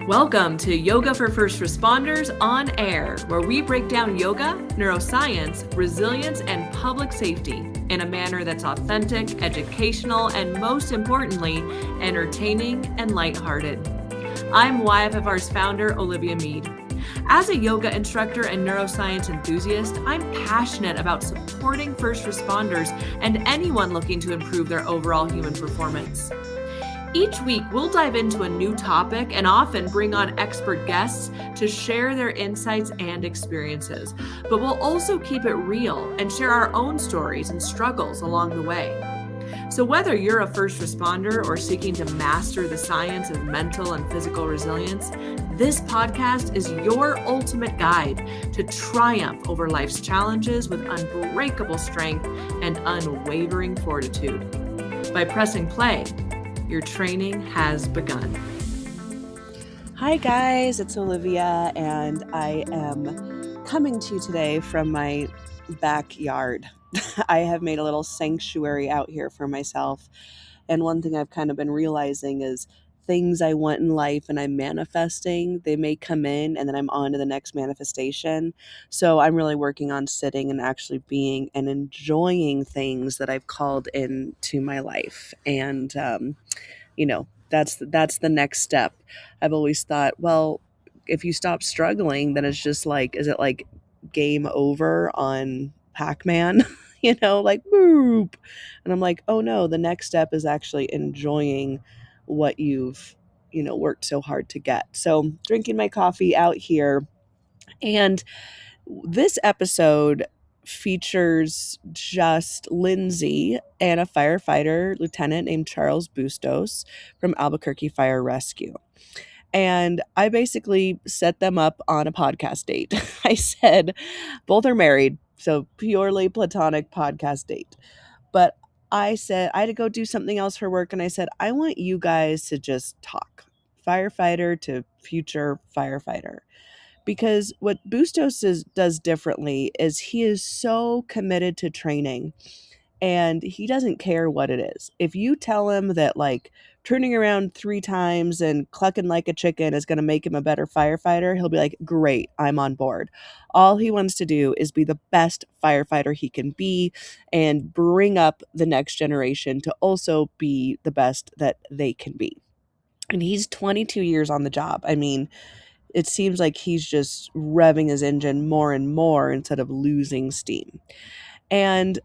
Welcome to Yoga for First Responders on Air, where we break down yoga, neuroscience, resilience, and public safety in a manner that's authentic, educational, and most importantly, entertaining and lighthearted. I'm YFFR's founder, Olivia Mead. As a yoga instructor and neuroscience enthusiast, I'm passionate about supporting first responders and anyone looking to improve their overall human performance. Each week, we'll dive into a new topic and often bring on expert guests to share their insights and experiences. But we'll also keep it real and share our own stories and struggles along the way. So whether you're a first responder or seeking to master the science of mental and physical resilience, this podcast is your ultimate guide to triumph over life's challenges with unbreakable strength and unwavering fortitude. By pressing play, your training has begun. Hi guys, it's Olivia and I am coming to you today from my backyard. I have made a little sanctuary out here for myself, and one thing I've kind of been realizing is things I want in life and I'm manifesting, they may come in and then I'm on to the next manifestation. So I'm really working on sitting and actually being and enjoying things that I've called into my life. And that's the next step. I've always thought, well, if you stop struggling, then it's just like, is it like game over on Pac-Man? Like boop. And I'm like, oh no, the next step is actually enjoying what you've, worked so hard to get. So drinking my coffee out here. And this episode features just Linzie and a firefighter lieutenant named Charles Bustos from Albuquerque Fire Rescue. And I basically set them up on a podcast date. I said, both are married, so purely platonic podcast date. But I said, I had to go do something else for work. And I said, I want you guys to just talk, firefighter to future firefighter. Because what Bustos does differently is he is so committed to training and he doesn't care what it is. If you tell him that like turning around 3 times and clucking like a chicken is going to make him a better firefighter, he'll be like, great, I'm on board. All he wants to do is be the best firefighter he can be and bring up the next generation to also be the best that they can be. And he's 22 years on the job. I mean, it seems like he's just revving his engine more and more instead of losing steam. And,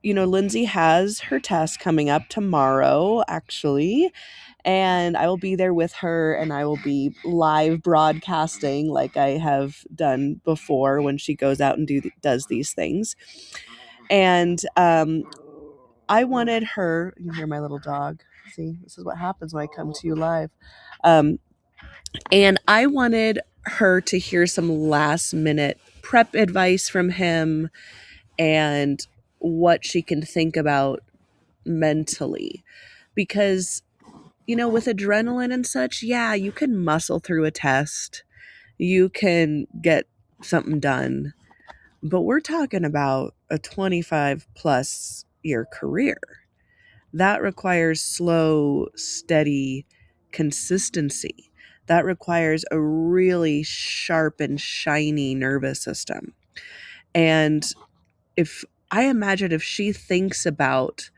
Linzie has her test coming up tomorrow, actually, and I will be there with her and I will be live broadcasting like I have done before when she goes out and does these things. And I wanted her, you can hear my little dog. See, this is what happens when I come to you live. And I wanted her to hear some last minute prep advice from him and what she can think about mentally. Because, with adrenaline and such, yeah, you can muscle through a test. You can get something done. But we're talking about a 25 plus year career. That requires slow, steady consistency. That requires a really sharp and shiny nervous system. And I imagine if she thinks about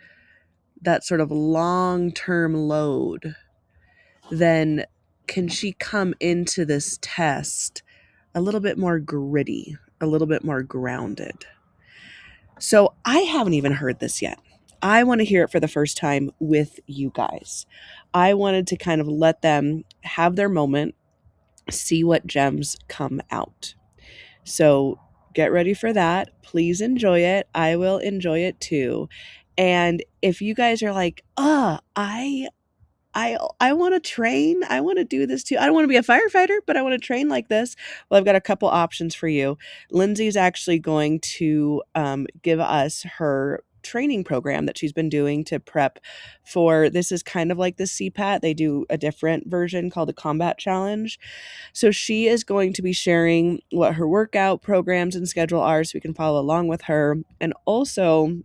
that sort of long-term load, then can she come into this test a little bit more gritty, a little bit more grounded? So I haven't even heard this yet. I want to hear it for the first time with you guys. I wanted to kind of let them have their moment, see what gems come out. So get ready for that. Please enjoy it. I will enjoy it too. And if you guys are like, I want to train. I want to do this too. I don't want to be a firefighter, but I want to train like this. Well, I've got a couple options for you. Lindsay's actually going to give us her training program that she's been doing to prep for. This is kind of like the CPAT. They do a different version called the Combat Challenge. So she is going to be sharing what her workout programs and schedule are so we can follow along with her. And also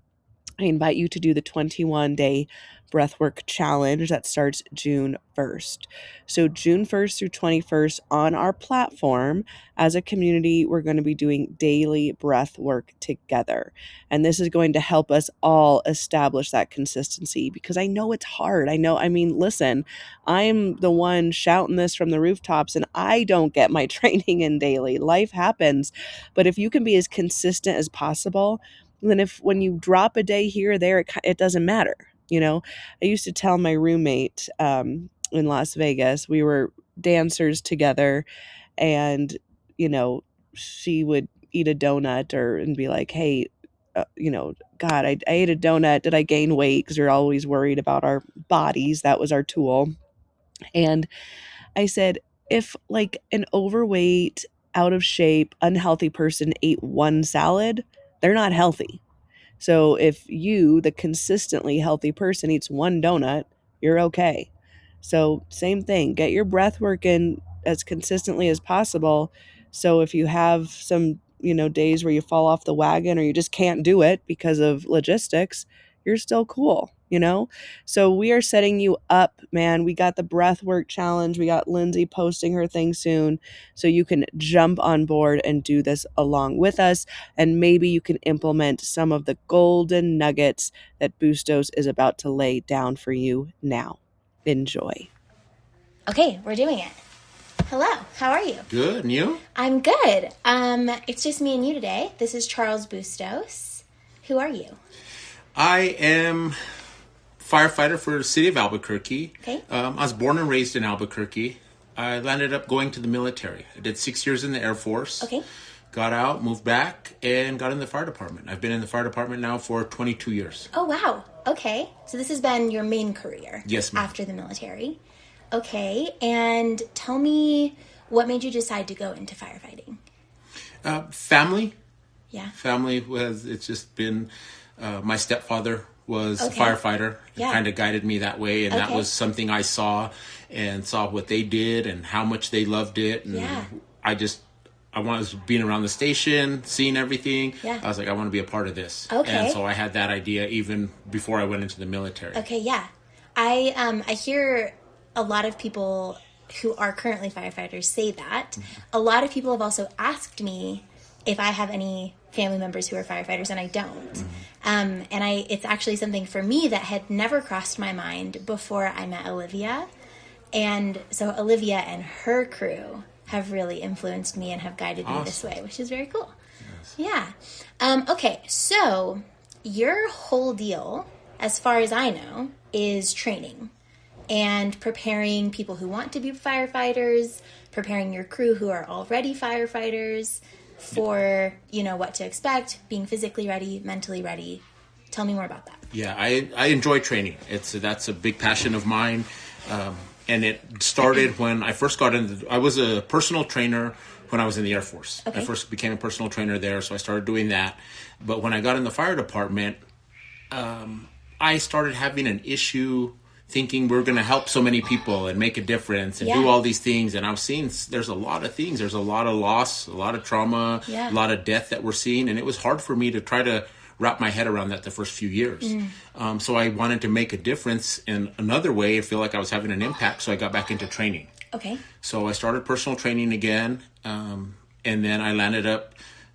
I invite you to do the 21-day breathwork challenge that starts June 1st. So June 1st through 21st on our platform as a community, we're going to be doing daily breath work together. And this is going to help us all establish that consistency because I know it's hard. Listen, I'm the one shouting this from the rooftops and I don't get my training in daily. Life happens. But if you can be as consistent as possible, then when you drop a day here or there, it doesn't matter. I used to tell my roommate in Las Vegas, we were dancers together, and she would eat a donut and be like, hey, God, I ate a donut. Did I gain weight? Because we're always worried about our bodies. That was our tool. And I said, if like an overweight, out of shape, unhealthy person ate one salad, they're not healthy. So if you, the consistently healthy person, eats one donut, you're okay. So same thing, get your breath work in as consistently as possible. So if you have some, days where you fall off the wagon or you just can't do it because of logistics, you're still cool. So we are setting you up, man. We got the breath work challenge. We got Linzie posting her thing soon. So you can jump on board and do this along with us. And maybe you can implement some of the golden nuggets that Bustos is about to lay down for you now. Enjoy. Okay, we're doing it. Hello, how are you? Good, and you? I'm good. It's just me and you today. This is Charles Bustos. Who are you? I am firefighter for the city of Albuquerque. Okay. I was born and raised in Albuquerque. I landed up going to the military. I did 6 years in the Air Force. Okay. Got out, moved back, and got in the fire department. I've been in the fire department now for 22 years. Oh, wow. Okay. So this has been your main career. Yes, ma'am. After the military. Okay. And tell me, what made you decide to go into firefighting? Family. Yeah. Family it's just been, my stepfather was a firefighter. Yeah. It kind of guided me that way, and that was something I saw what they did and how much they loved it. And yeah. I was being around the station, seeing everything. Yeah. I was like, I want to be a part of this. Okay. And so I had that idea even before I went into the military. Okay, yeah. I hear a lot of people who are currently firefighters say that. Mm-hmm. A lot of people have also asked me if I have any family members who are firefighters, and I don't. Mm-hmm. It's actually something for me that had never crossed my mind before I met Olivia. And so Olivia and her crew have really influenced me and have guided me this way, which is very cool. Yes. Yeah. Okay, so your whole deal, as far as I know, is training and preparing people who want to be firefighters, preparing your crew who are already firefighters for, what to expect, being physically ready, mentally ready. Tell me more about that. Yeah, I enjoy training. That's a big passion of mine. And it started when I first got into, I was a personal trainer when I was in the Air Force. Okay. I first became a personal trainer there, so I started doing that. But when I got in the fire department, I started having an issue thinking we're going to help so many people and make a difference and do all these things. And I was seeing there's a lot of things. There's a lot of loss, a lot of trauma, a lot of death that we're seeing. And it was hard for me to try to wrap my head around that the first few years. So I wanted to make a difference in another way. I feel like I was having an impact. So I got back into training. Okay. So I started personal training again. And then I landed up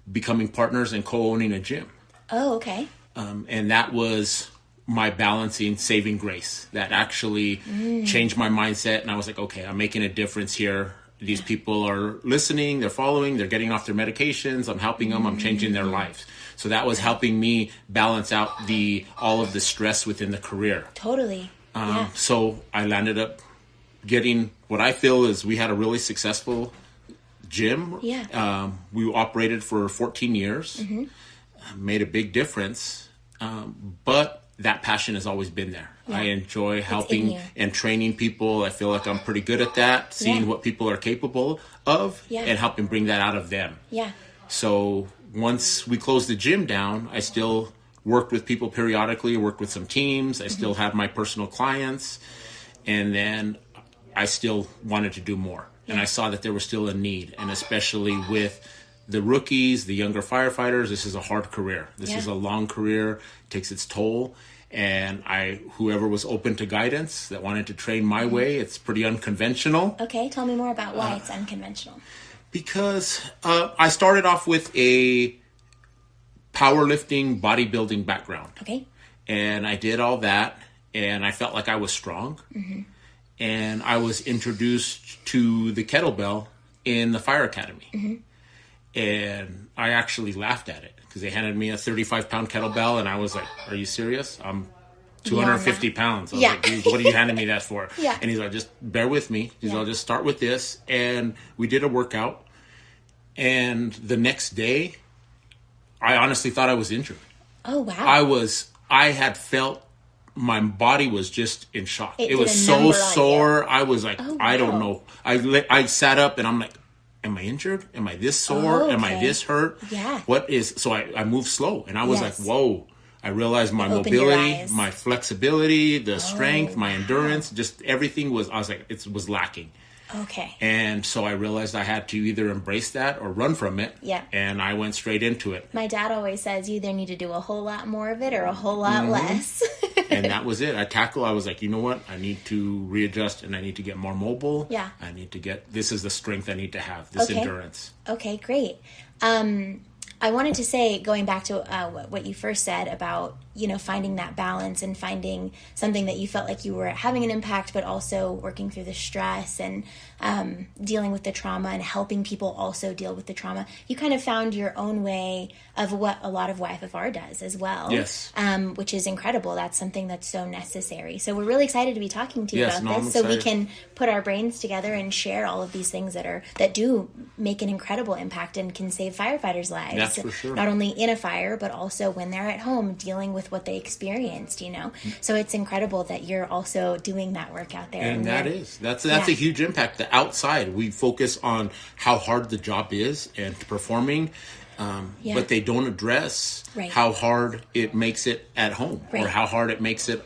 becoming partners and co-owning a gym. Oh, okay. And that was my balancing saving grace that actually changed my mindset. And I was like, okay, I'm making a difference here. These people are listening, they're following, they're getting off their medications. I'm helping them. I'm changing their lives. So that was helping me balance out all of the stress within the career. Totally. So I landed up getting what I feel is we had a really successful gym. Yeah. We operated for 14 years, made a big difference. But that passion has always been there. Yeah. I enjoy helping and training people. I feel like I'm pretty good at that, seeing what people are capable of and helping bring that out of them. Yeah. So once we closed the gym down, I still worked with people periodically, worked with some teams. I still had my personal clients. And then I still wanted to do more. Yeah. And I saw that there was still a need, and especially with the rookies, the younger firefighters, this is a hard career. This is a long career, takes its toll. And whoever was open to guidance that wanted to train my way, it's pretty unconventional. Okay, tell me more about why it's unconventional. Because I started off with a powerlifting, bodybuilding background. Okay. And I did all that, and I felt like I was strong. Mm-hmm. And I was introduced to the kettlebell in the fire academy. Mm-hmm. And I actually laughed at it because they handed me a 35-pound kettlebell, and I was like, are you serious? I'm 250 pounds. I was like, dude, what are you handing me that for? Yeah. And he's like, just bear with me. I'll just start with this. And we did a workout. And the next day, I honestly thought I was injured. Oh, wow. I had felt my body was just in shock. It was so sore. I was like, I don't know. I sat up and I'm like, am I injured? Am I this sore? Am I this hurt? Yeah. So I moved slow, and I was like, whoa. I realized my mobility, my flexibility, the strength, my endurance, just everything was lacking. Okay. And so I realized I had to either embrace that or run from it. Yeah. And I went straight into it. My dad always says you either need to do a whole lot more of it or a whole lot less. And that was it. I was like, you know what? I need to readjust, and I need to get more mobile. Yeah. I need to this is the strength I need to have, this endurance. Okay, great. I wanted to say, going back to what you first said about, finding that balance and finding something that you felt like you were having an impact, but also working through the stress and dealing with the trauma and helping people also deal with the trauma. You kind of found your own way of what a lot of YFFR does as well. Yes. Which is incredible. That's something that's so necessary. So we're really excited to be talking to you about this, so we can put our brains together and share all of these things that do make an incredible impact and can save firefighters' lives. That's for sure. Not only in a fire, but also when they're at home dealing with what they experienced, So it's incredible that you're also doing that work out there. And that's a huge impact. The outside, we focus on how hard the job is and performing, but they don't address how hard it makes it at home or how hard it makes it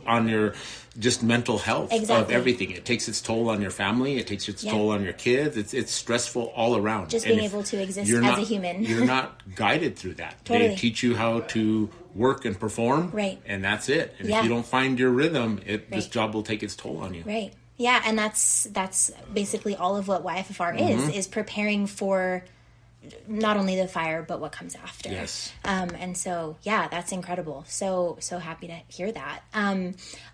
on your just mental health of everything. It takes its toll on your family. It takes its toll on your kids. It's stressful all around. Just being able to exist as a human. You're not guided through that. Totally. They teach you how to work and perform, and that's it. And if you don't find your rhythm, this job will take its toll on you. Right. Yeah, and that's basically all of what YFFR is preparing for not only the fire, but what comes after. Yes. And so, that's incredible. So happy to hear that.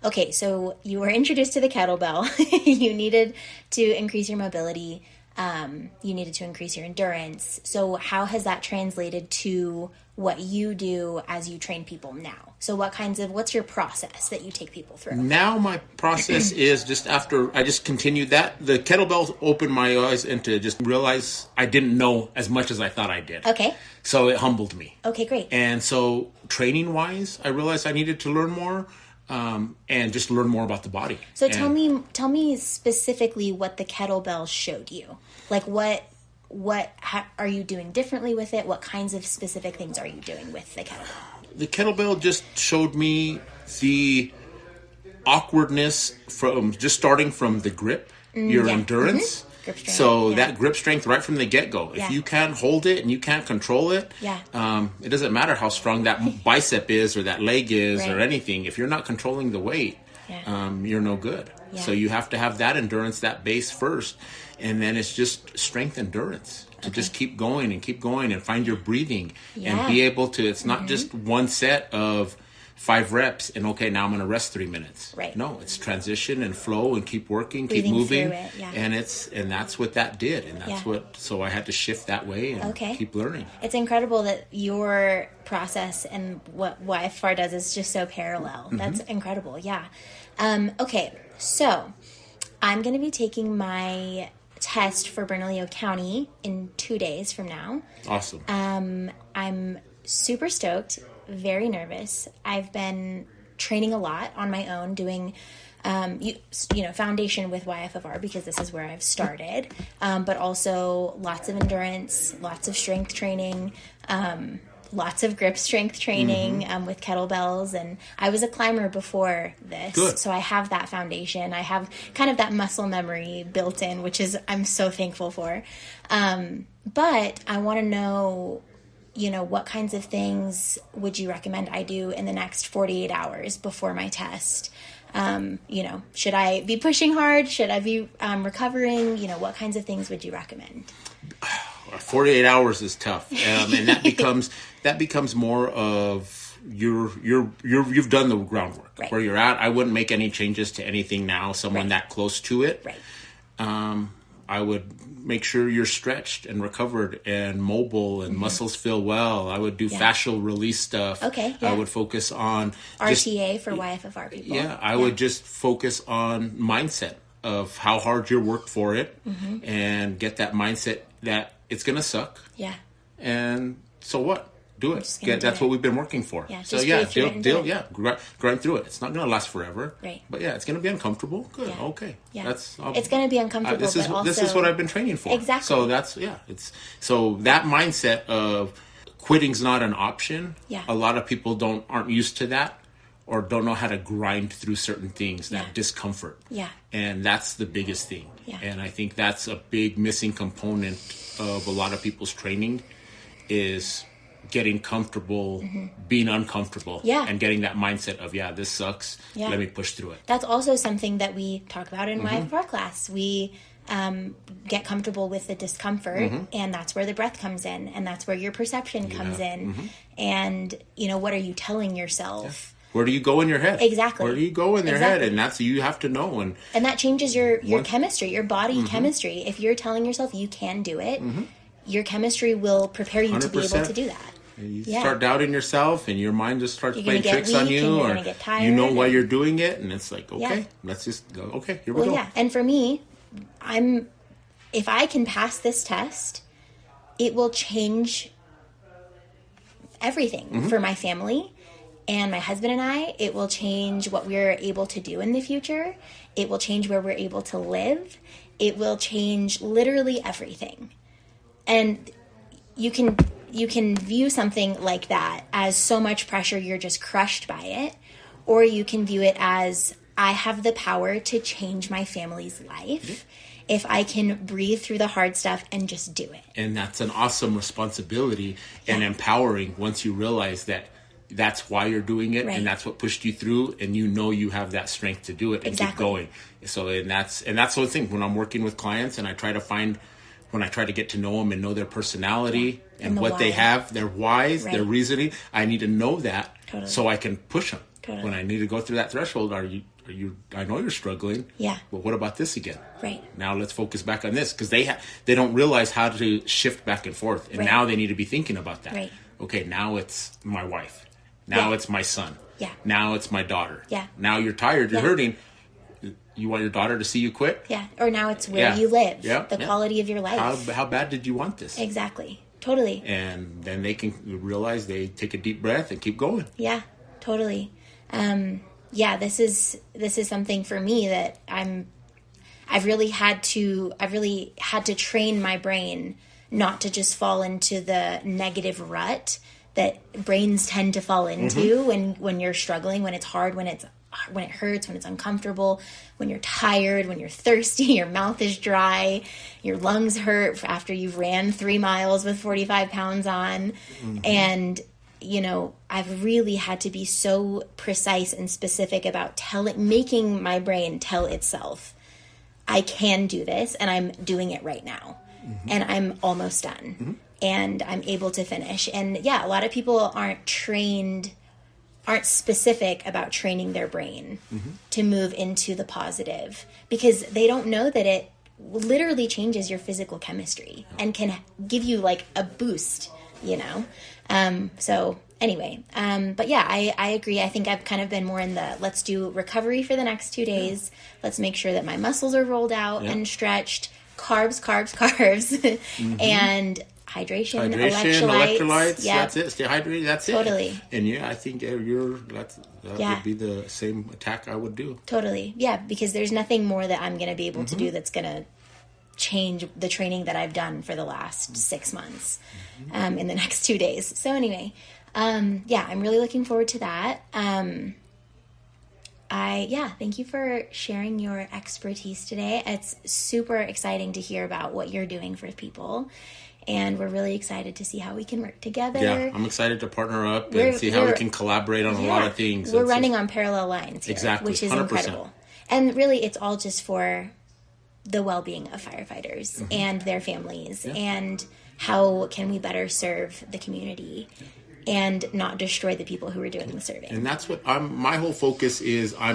Okay, so you were introduced to the kettlebell. You needed to increase your mobility. You needed to increase your endurance. So how has that translated to what you do as you train people now? So what's your process that you take people through? Now my process is just after I just continued that. The kettlebells opened my eyes into just realize I didn't know as much as I thought I did. Okay. So it humbled me. Okay, great. And so training wise, I realized I needed to learn more. And just learn more about the body. So tell me specifically what the kettlebell showed you. Like what are you doing differently with it? What kinds of specific things are you doing with the kettlebell? The kettlebell just showed me the awkwardness from just starting from the grip, your endurance. Grip strength, so that grip strength right from the get-go. If you can't hold it and you can't control it, it doesn't matter how strong that bicep is or that leg is or anything. If you're not controlling the weight, you're no good. Yeah. So you have to have that endurance, that base first. And then it's just strength endurance to just keep going and find your breathing and be able to, it's not just one set of 5 reps and now I'm going to rest 3 minutes. Right. No, it's transition and flow and keep working, breathing, keep moving. through it, and that's what that did. And that's so I had to shift that way and keep learning. It's incredible that your process and what YFR does is just so parallel. That's incredible. Yeah. Okay. So I'm going to be taking my test for Bernalillo County in 2 days from now. Awesome. I'm super stoked. Very nervous. I've been training a lot on my own, doing, foundation with YFFR because this is where I've started, but also lots of endurance, lots of strength training, lots of grip strength training with kettlebells, and I was a climber before this. Good. So I have that foundation. I have kind of that muscle memory built in, which is I'm so thankful for. But I want to know, what kinds of things would you recommend I do in the next 48 hours before my test? Should I be pushing hard? Should I be recovering? What kinds of things would you recommend? 48 hours is tough, and that becomes more of you've done the groundwork. Right. Where you're at. I wouldn't make any changes to anything now. Someone that close to it, Right. I would make sure you're stretched and recovered and mobile and muscles feel well. I would do fascial release stuff. Okay, yeah. I would focus on RTA for YFFR people. Yeah, I would just focus on mindset of how hard you worked for it and get that mindset that it's going to suck. Yeah. And so what? Do it. That's what we've been working for. Yeah, so grind through it. It's not going to last forever. Right. But it's going to be uncomfortable. Good. Yeah. Okay. Yeah. It's going to be uncomfortable. This is what I've been training for. Exactly. So so that mindset of quitting's not an option. Yeah. A lot of people aren't used to that, or don't know how to grind through certain things, that discomfort. Yeah. And that's the biggest thing. Yeah. And I think that's a big missing component of a lot of people's training is getting comfortable, being uncomfortable, and getting that mindset of, this sucks, let me push through it. That's also something that we talk about in YFR class. We get comfortable with the discomfort, and that's where the breath comes in, and that's where your perception comes in. And, what are you telling yourself? Where do you go in your head? Exactly. Where do you go in their head? And that's, you have to know. And that changes your chemistry, your body chemistry. If you're telling yourself you can do it, your chemistry will prepare you 100%. To be able to do that. You start doubting yourself, and your mind just starts playing tricks on you, or you know why you're doing it, and it's like, okay, let's just go. Okay, here we go. Yeah, and for me, if I can pass this test, it will change everything for my family and my husband and I. It will change what we're able to do in the future. It will change where we're able to live. It will change literally everything. And you can view something like that as so much pressure you're just crushed by it, or you can view it as I have the power to change my family's life if I can breathe through the hard stuff and just do it. And that's an awesome responsibility and empowering once you realize that that's why you're doing it, and that's what pushed you through, and you have that strength to do it and keep going. So that's the thing when I'm working with clients, and I try to get to know them and know their personality and what they have, their whys, their reasoning. I need to know that so I can push them. Totally. When I need to go through that threshold, are you? I know you're struggling. Yeah. But what about this again? Right. Now let's focus back on this, because they don't realize how to shift back and forth, and now they need to be thinking about that. Right. Okay, now it's my wife. Now it's my son. Yeah. Now it's my daughter. Yeah. Now you're tired. You're hurting. You want your daughter to see you quit? Yeah. Or now it's where you live. Yeah. The quality of your life. How bad did you want this? Exactly. Totally. And then they can realize, they take a deep breath and keep going. Yeah. Totally. This is something for me that I've really had to train my brain not to just fall into the negative rut that brains tend to fall into when you're struggling, when it's hard, when it hurts, when it's uncomfortable, when you're tired, when you're thirsty, your mouth is dry, your lungs hurt after you've ran 3 miles with 45 pounds on. And, I've really had to be so precise and specific about making my brain tell itself, I can do this, and I'm doing it right now. And I'm almost done. And I'm able to finish. And a lot of people aren't specific about training their brain to move into the positive, because they don't know that it literally changes your physical chemistry and can give you like a boost, So anyway, I agree. I think I've kind of been more in the let's do recovery for the next 2 days. Let's make sure that my muscles are rolled out and stretched. Carbs, and hydration, electrolytes. Yep. That's it. Stay hydrated. That's it. Totally. And I think that would be the same attack I would do. Totally. Yeah, because there's nothing more that I'm going to be able to do that's going to change the training that I've done for the last 6 months in the next 2 days. So anyway, I'm really looking forward to that. Thank you for sharing your expertise today. It's super exciting to hear about what you're doing for people. And we're really excited to see how we can work together. Yeah, I'm excited to partner up and see how we can collaborate on a lot of things. We're running on parallel lines here, exactly, which is 100%. incredible. And really, it's all just for the well-being of firefighters and their families, and how can we better serve the community and not destroy the people who are doing the serving. And that's what my whole focus is. I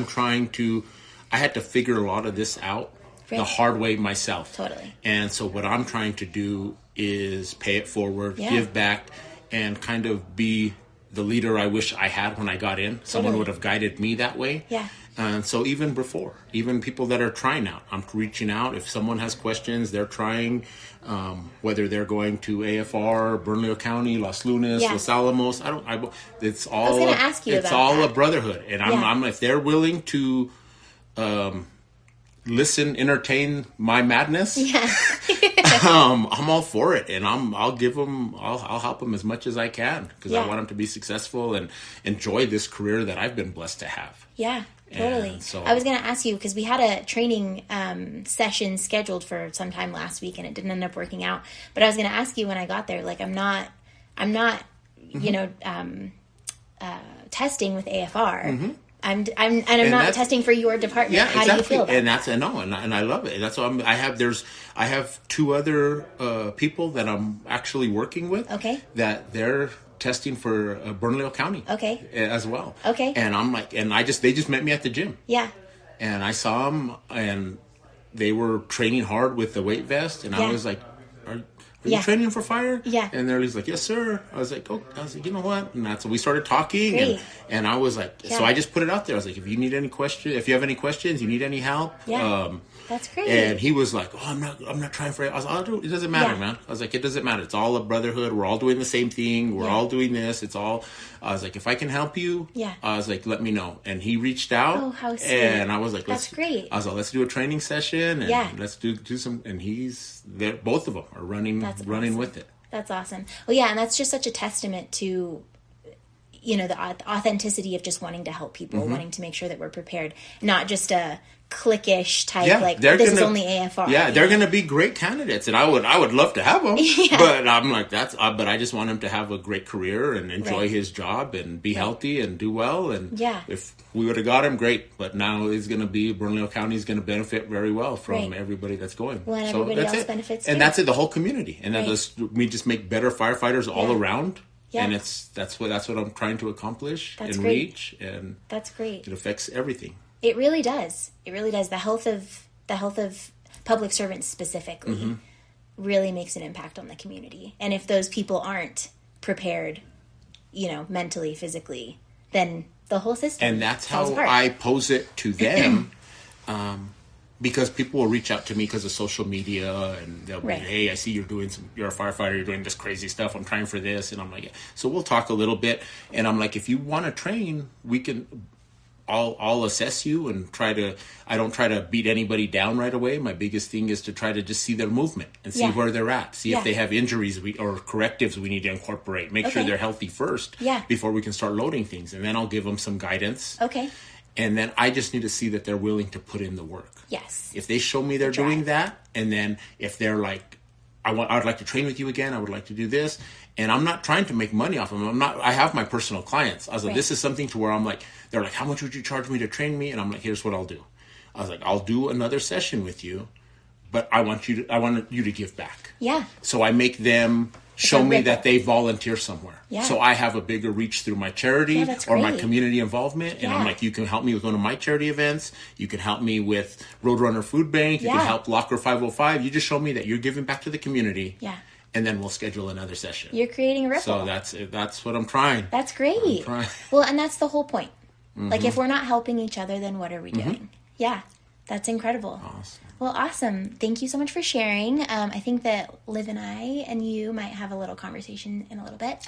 had to figure a lot of this out the hard way myself. Totally. And so what I'm trying to do is pay it forward, give back, and kind of be the leader I wish I had when I got in. Someone would have guided me that way. Yeah. And so even people that are trying out, I'm reaching out. If someone has questions, they're trying, whether they're going to AFR, Bernalillo County, Los Lunas, Los Alamos. It's all. I was going to ask you about It's all that. a brotherhood, and I'm if they're willing to listen, entertain my madness. Yeah. I'm all for it, and I'll help them as much as I can, because I want them to be successful and enjoy this career that I've been blessed to have. Yeah, totally. So, I was going to ask you, because we had a training session scheduled for some time last week, and it didn't end up working out. But I was going to ask you when I got there, like, I'm not, testing with AFR. I'm not testing for your department. Yeah, How exactly. do you feel about that? And I love it. That's why I have 2 other people that I'm actually working with. Okay. That they're testing for Bernalillo County. Okay. As well. Okay. And I'm like, they just met me at the gym. Yeah. And I saw them, and they were training hard with the weight vest, and I was like, Are you training for fire? Yeah. And they're like, yes, sir. I was like, you know what? And that's when we started talking. And I was like, so I just put it out there. I was like, if you have any questions, you need any help. Yeah. That's great. And he was like, I'm not trying for it. I was like, it doesn't matter, man. I was like, it doesn't matter. It's all a brotherhood. We're all doing the same thing. We're all doing this. I was like, if I can help you, I was like, let me know. And he reached out. Oh, how sweet. And I was like, that's great. I was like, let's do a training session, and let's do some. And both of them are running with it. That's awesome. Well, yeah, and that's just such a testament to, the authenticity of just wanting to help people, wanting to make sure that we're prepared, not just a cliquish type, this is only AFR. Yeah, they're going to be great candidates, and I would love to have them. But I'm like, but I just want him to have a great career and enjoy his job and be healthy and do well. And if we would have got him, great. But now it's going to be Bernalillo County is going to benefit very well from everybody that's going. Well, and everybody else benefits too. And that's it, the whole community. And we just make better firefighters all around. Yeah. And that's what I'm trying to accomplish reach, and that's great. It affects everything. It really does. It really does. The health of public servants specifically really makes an impact on the community. And if those people aren't prepared, mentally, physically, then the whole system and that's how apart. I pose it to them. Because people will reach out to me because of social media, and they'll be, hey, I see you're a firefighter, you're doing this crazy stuff, I'm trying for this. And I'm like, so we'll talk a little bit. And I'm like, if you want to train, I'll assess you and I don't try to beat anybody down right away. My biggest thing is to try to just see their movement and see where they're at. See if they have injuries or correctives we need to incorporate. Make sure they're healthy first before we can start loading things. And then I'll give them some guidance. Okay. And then I just need to see that they're willing to put in the work. Yes. If they show me they're doing that, and then if they're like, I would like to train with you again, I would like to do this, and I'm not trying to make money off them. I have my personal clients. I was like, this is something to where I'm like, they're like, how much would you charge me to train me? And I'm like, here's what I'll do. I was like, I'll do another session with you, but I want you to give back. Yeah. So I make them show me that they volunteer somewhere. Yeah. So I have a bigger reach through my charity or my community involvement. And I'm like, you can help me with one of my charity events. You can help me with Roadrunner Food Bank. You can help Locker 505. You just show me that you're giving back to the community. Yeah. And then we'll schedule another session. You're creating a ripple. So that's what I'm trying. That's great. Well, and that's the whole point. Like, if we're not helping each other, then what are we doing? Yeah. That's incredible. Awesome. Well, awesome. Thank you so much for sharing. I think that Liv and I and you might have a little conversation in a little bit.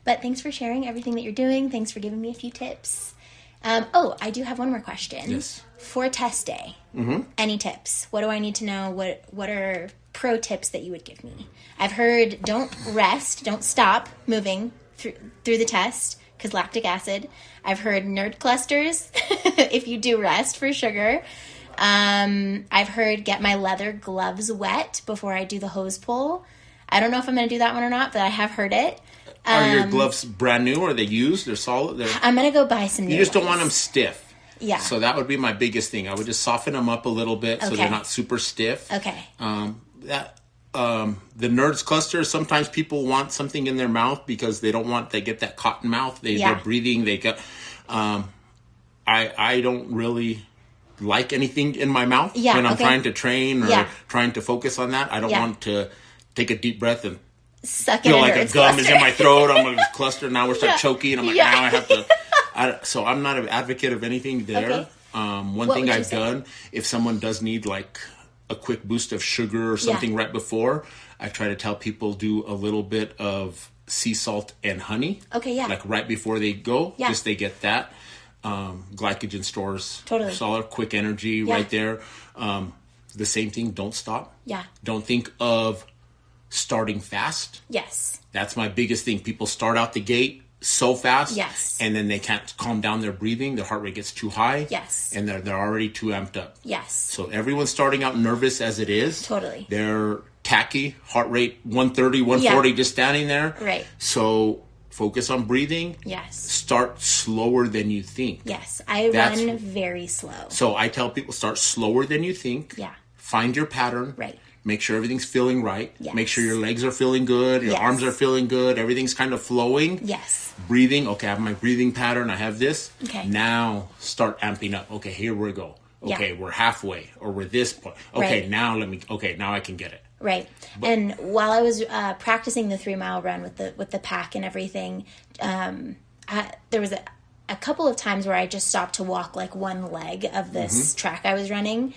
But thanks for sharing everything that you're doing. Thanks for giving me a few tips. I do have one more question. Yes. For test day, any tips? What do I need to know? What are pro tips that you would give me? I've heard don't rest, don't stop moving through the test because lactic acid. I've heard nerd clusters if you do rest for sugar. I've heard get my leather gloves wet before I do the hose pull. I don't know if I'm going to do that one or not, but I have heard it. Are your gloves brand new? Or are they used? They're solid? I'm going to go buy some new You just don't ones. want them stiff. Yeah. So that would be my biggest thing. I would just soften them up a little bit so they're not super stiff. Okay. The nerds cluster, sometimes people want something in their mouth because they don't want, they get that cotton mouth. They're breathing. They got, I don't really like anything in my mouth when I'm trying to train or trying to focus on that. I don't want to take a deep breath and feel like a gum is in my throat. I'm going to cluster. Now we're start choking. I'm like, now I have to. So I'm not an advocate of anything there. Okay. One thing I've done, if someone does need like a quick boost of sugar or something right before, I try to tell people do a little bit of sea salt and honey. Okay, yeah. Like right before they go, just they get that. Glycogen stores. Totally. Solid, quick energy right there. The same thing, don't stop. Yeah. Don't think of starting fast. Yes. That's my biggest thing. People start out the gate so fast. Yes. And then they can't calm down their breathing. Their heart rate gets too high. Yes. And they're already too amped up. Yes. So everyone's starting out nervous as it is. Totally. They're tacky, heart rate 130, 140, just standing there. Right. So focus on breathing. Yes. Start slower than you think. Yes. I run very slow. So I tell people start slower than you think. Yeah. Find your pattern. Right. Make sure everything's feeling right. Yes. Make sure your legs are feeling good. Your arms are feeling good. Everything's kind of flowing. Yes. Breathing. Okay, I have my breathing pattern. I have this. Okay. Now start amping up. Okay, here we go. Okay, we're halfway or we're this point. Okay, now now I can get it. Right. And while I was practicing the 3 mile run with the pack and everything, there was a couple of times where I just stopped to walk like one leg of this track I was running.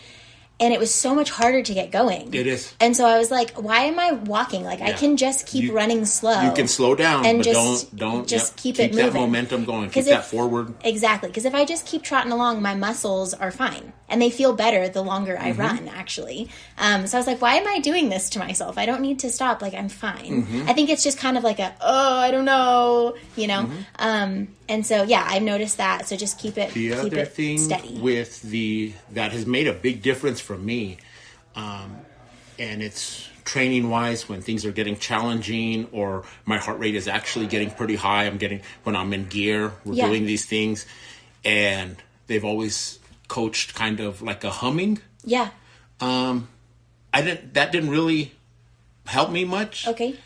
And it was so much harder to get going. It is. And so I was like, why am I walking? Like, I can just keep running slow. You can slow down, and but don't keep it moving. Keep that momentum going. Keep that forward. Exactly. Because if I just keep trotting along, my muscles are fine. And they feel better the longer I run, actually. So I was like, why am I doing this to myself? I don't need to stop. Like, I'm fine. I think it's just kind of like I don't know, you know? And so, I've noticed that. So just keep it steady. The other thing with that has made a big difference for me, and it's training wise when things are getting challenging or my heart rate is actually getting pretty high. When I'm in gear, we're doing these things, and they've always coached kind of like a humming. Yeah. That didn't really help me much. Okay.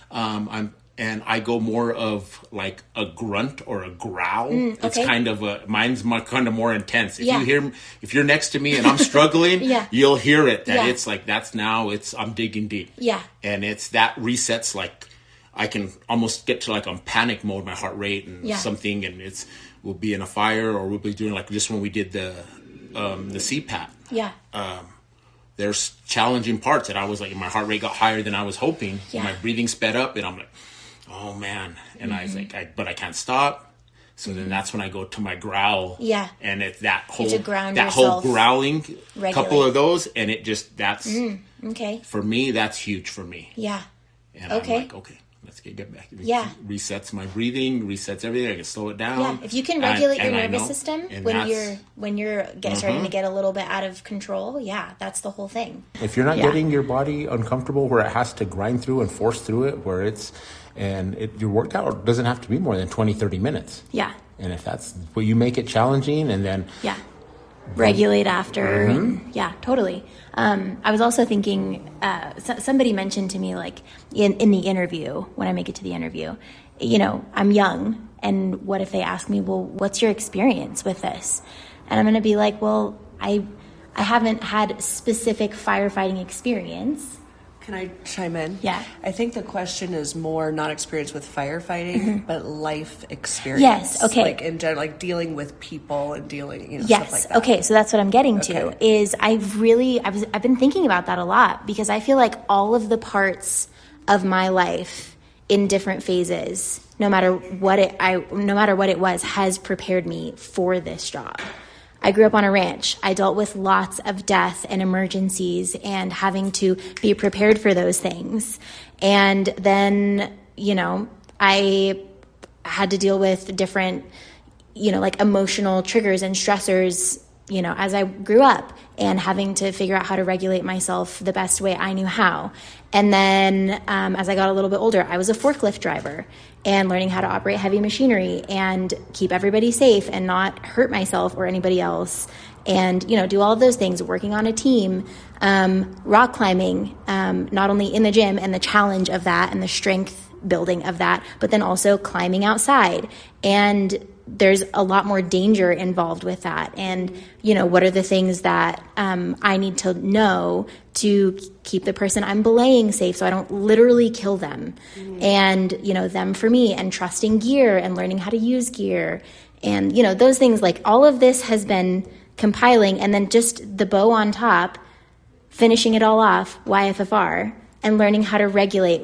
I go more of like a grunt or a growl. It's kind of mine's kind of more intense. If you're next to me and I'm struggling, you'll hear it. It's like I'm digging deep. Yeah. And that resets, like I can almost get to like on panic mode, my heart rate and something, and we'll be in a fire or we'll be doing like just when we did the CPAP. Yeah. There's challenging parts that I was like, my heart rate got higher than I was hoping. Yeah. My breathing sped up and I'm like, oh man. And I was like, but I can't stop. So then that's when I go to my growl. Yeah. And it's that whole growling, regulate. Couple of those. And it just, for me, that's huge for me. Yeah. And I'm like, okay, let's get back. It resets my breathing, resets everything. I can slow it down. Yeah. If you can regulate your nervous system when you're starting to get a little bit out of control, that's the whole thing. If you're not getting your body uncomfortable where it has to grind through and force through it, your workout doesn't have to be more than 20, 30 minutes. Yeah. And if that's what you make it challenging and then regulate after. And, totally. I was also thinking, somebody mentioned to me, like in the interview, when I make it to the interview, I'm young. And what if they ask me, well, what's your experience with this? And I'm going to be like, well, I haven't had specific firefighting experience. Can I chime in? Yeah. I think the question is more not experience with firefighting, but life experience. Yes, okay. Like in general, like dealing with people and dealing, stuff like that. Okay, so that's what I'm getting to, is I've been thinking about that a lot, because I feel like all of the parts of my life in different phases, no matter what it was, has prepared me for this job. I grew up on a ranch. I dealt with lots of death and emergencies and having to be prepared for those things. And then, I had to deal with different, like emotional triggers and stressors, as I grew up, and having to figure out how to regulate myself the best way I knew how. And then as I got a little bit older, I was a forklift driver and learning how to operate heavy machinery and keep everybody safe and not hurt myself or anybody else. And, do all of those things, working on a team, rock climbing, not only in the gym and the challenge of that and the strength building of that, but then also climbing outside. And there's a lot more danger involved with that. And, what are the things that I need to know to keep the person I'm belaying safe so I don't literally kill them. And, them for me, and trusting gear and learning how to use gear. And, those things, like all of this has been compiling, and then just the bow on top, finishing it all off, YFFR, and learning how to regulate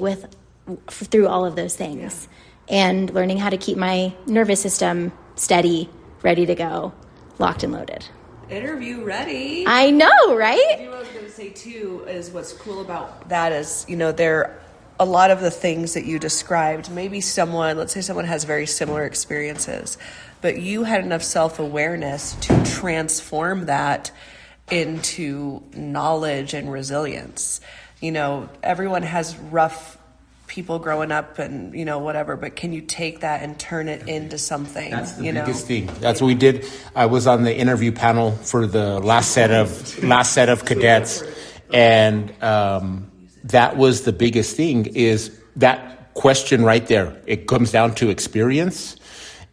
through all of those things. And learning how to keep my nervous system steady, ready to go, locked and loaded. Interview ready. I know, right? What I was going to say too is what's cool about that is, there a lot of the things that you described, maybe let's say someone has very similar experiences, but you had enough self-awareness to transform that into knowledge and resilience. Everyone has rough people growing up and, whatever, but can you take that and turn it into something? That's the biggest thing. That's what we did. I was on the interview panel for the last set of cadets. And that was the biggest thing, is that question right there. It comes down to experience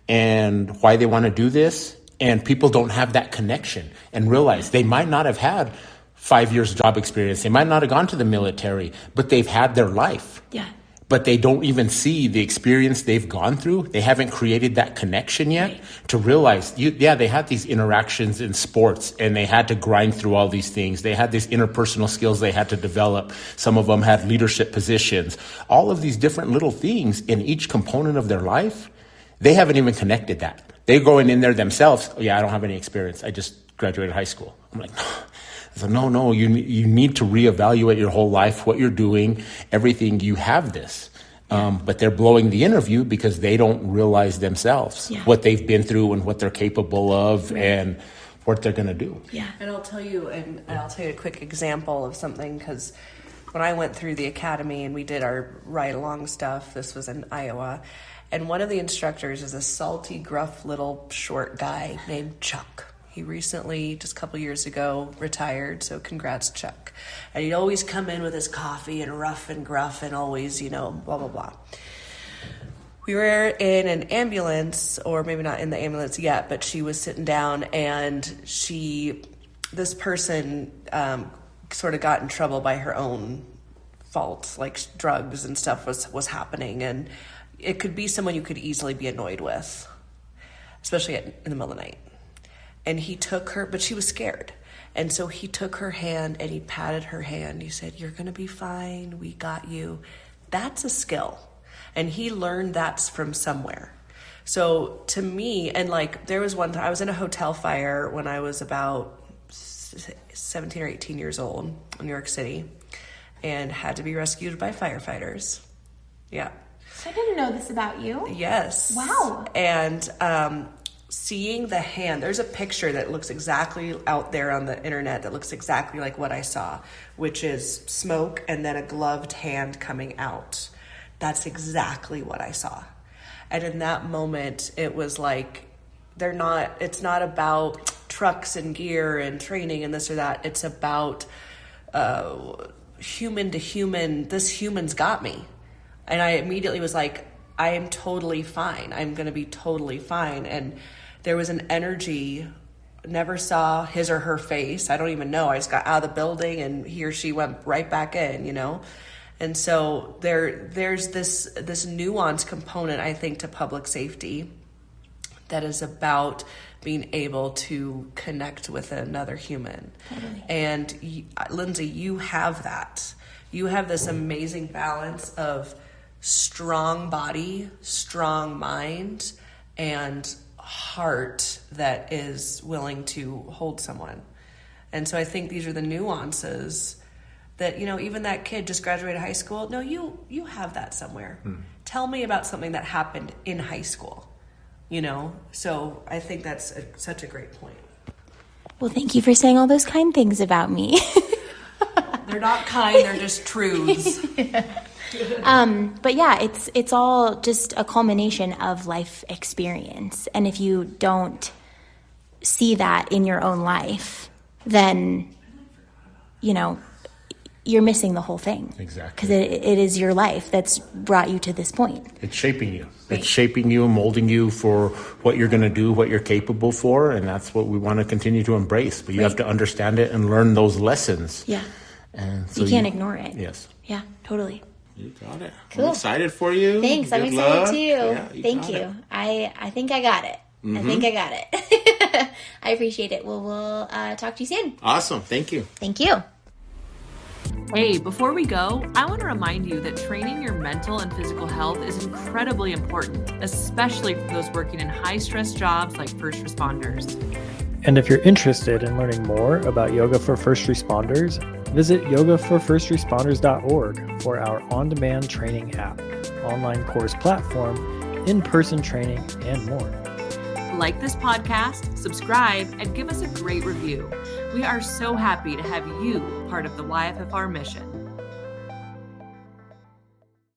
and why they want to do this. And people don't have that connection and realize they might not have had 5 years job experience. They might not have gone to the military, but they've had their life. Yeah. But they don't even see the experience they've gone through. They haven't created that connection yet to realize, they had these interactions in sports and they had to grind through all these things. They had these interpersonal skills they had to develop. Some of them had leadership positions. All of these different little things in each component of their life, they haven't even connected that. They're going in there themselves. I don't have any experience. I just graduated high school. I'm like, no, you need to reevaluate your whole life, what you're doing, everything. You have this. But they're blowing the interview because they don't realize themselves what they've been through and what they're capable of and what they're going to do. Yeah. And I'll tell you a quick example of something, because when I went through the academy and we did our ride-along stuff, this was in Iowa, and one of the instructors is a salty, gruff, little short guy named Chuck. He recently, just a couple years ago, retired, so congrats, Chuck. And he'd always come in with his coffee and rough and gruff and always, blah, blah, blah. We were in an ambulance, or maybe not in the ambulance yet, but she was sitting down, and this person sort of got in trouble by her own fault, like drugs and stuff was happening. And it could be someone you could easily be annoyed with, especially in the middle of the night. And he took her, but she was scared. And so he took her hand and he patted her hand. He said, "You're going to be fine. We got you." That's a skill. And he learned that from somewhere. So to me, and there was one time I was in a hotel fire when I was about 17 or 18 years old in New York City, and had to be rescued by firefighters. Yeah. I didn't know this about you. Yes. Wow. And seeing the hand, there's a picture that looks exactly out there on the internet that looks exactly like what I saw, which is smoke and then a gloved hand coming out. That's exactly what I saw. And in that moment, it was like, it's not about trucks and gear and training and this or that. It's about human to human. This human's got me. And I immediately was like, I am totally fine. I'm going to be totally fine. And there was an energy, never saw his or her face. I don't even know. I just got out of the building and he or she went right back in, And so there's this nuanced component, I think, to public safety that is about being able to connect with another human. Totally. And Lindsay, you have that. You have this amazing balance of strong body, strong mind, and heart that is willing to hold someone. And so I think these are the nuances that, even that kid just graduated high school. No, you have that somewhere. Tell me about something that happened in high school, So I think that's such a great point. Well, thank you for saying all those kind things about me. They're not kind, they're just truths. But yeah, it's all just a culmination of life experience. And if you don't see that in your own life, then, you're missing the whole thing. Exactly. Because it is your life that's brought you to this point. It's shaping you. Right. It's shaping you and molding you for what you're going to do, what you're capable for, and that's what we want to continue to embrace. But you have to understand it and learn those lessons. Yeah. And so you can't ignore it. Yes. Yeah, totally. You got it. Cool. I'm excited for you. Thanks. I'm Good excited luck. too. Yeah, Thank you. it. I think I got it. I think I got it. I appreciate it. Well, we'll talk to you soon. Awesome. Thank you. Thank you. Hey, before we go, I want to remind you that training your mental and physical health is incredibly important, especially for those working in high-stress jobs like first responders. And if you're interested in learning more about yoga for first responders, visit yogaforfirstresponders.org for our on-demand training app, online course platform, in-person training, and more. Like this podcast, subscribe, and give us a great review. We are so happy to have you part of the YFFR mission.